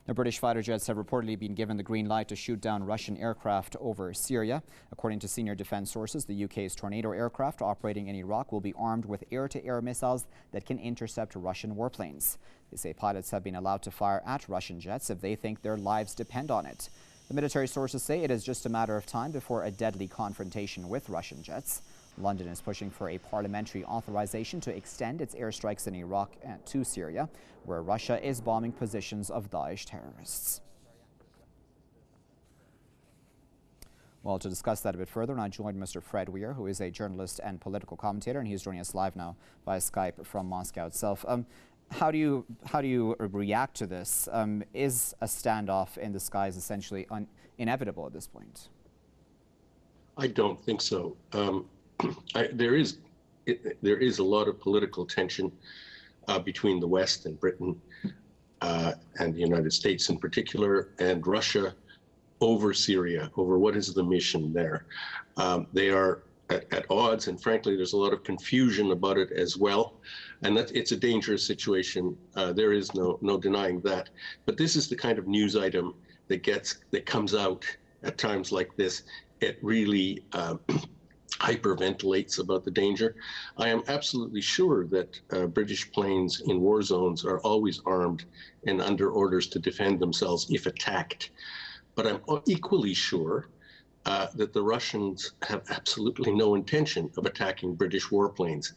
The British fighter jets have reportedly been given the green light to shoot down Russian aircraft over Syria. According to senior defense sources, the UK's Tornado aircraft operating in Iraq will be armed with air-to-air missiles that can intercept Russian warplanes. They say pilots have been allowed to fire at Russian jets if they think their lives depend on it. The military sources say it is just a matter of time before a deadly confrontation with Russian jets. London is pushing for a parliamentary authorization to extend its airstrikes in Iraq to Syria, where Russia is bombing positions of Daesh terrorists. Well, to discuss that a bit further, I joined Mr. Fred Weir, who is a journalist and political commentator, and he's joining us live now via Skype from Moscow itself. How do you react to this? Is a standoff in the skies essentially inevitable at this point? I don't think so. There is a lot of political tension between the West and Britain and the United States in particular, and Russia over Syria, over what is the mission there. They are at odds, and frankly, there's a lot of confusion about it as well. And it's a dangerous situation. There is no denying that. But this is the kind of news item that comes out at times like this. It really hyperventilates about the danger. I am absolutely sure that British planes in war zones are always armed and under orders to defend themselves if attacked. But I'm equally sure that the Russians have absolutely no intention of attacking British warplanes.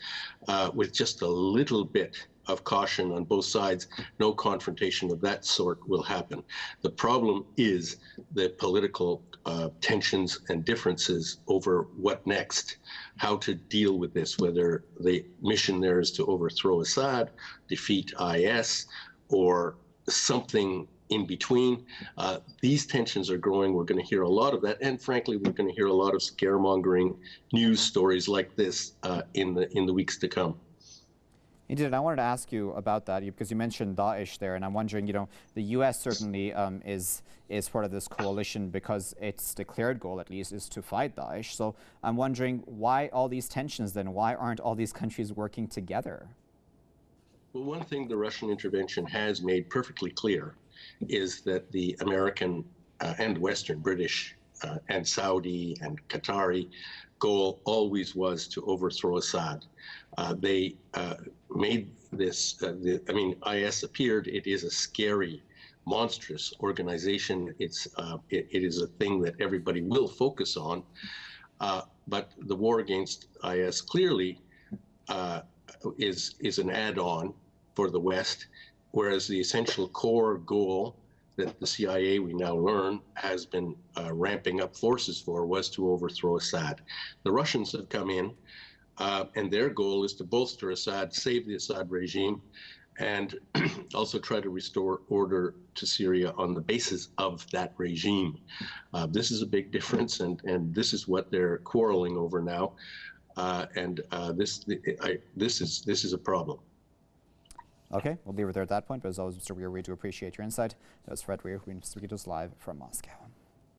With just a little bit of caution on both sides, no confrontation of that sort will happen. The problem is the political tensions and differences over what next, how to deal with this, whether the mission there is to overthrow Assad, defeat IS, or something in between. These tensions are growing. We're going to hear a lot of that, and frankly, we're going to hear a lot of scaremongering news stories like this in the weeks to come. Indeed, and I wanted to ask you about that because you mentioned Daesh there, and I'm wondering, the U.S. certainly is part of this coalition because its declared goal, at least, is to fight Daesh. So I'm wondering why all these tensions then? Why aren't all these countries working together? Well, one thing the Russian intervention has made perfectly clear is that the American and Western, British and Saudi and Qatari goal always was to overthrow Assad. They made this, IS appeared. It is a scary, monstrous organization. It is a thing that everybody will focus on. But the war against IS clearly is an add-on for the West, whereas the essential core goal that the CIA, we now learn, has been ramping up forces for was to overthrow Assad. The Russians have come in, and their goal is to bolster Assad, save the Assad regime, and also try to restore order to Syria on the basis of that regime. This is a big difference, and this is what they're quarreling over now, this is a problem. Okay, we'll leave it there at that point, but as always, Mr. Weir, we do appreciate your insight. That was Fred Weir, who speaking to us live from Moscow.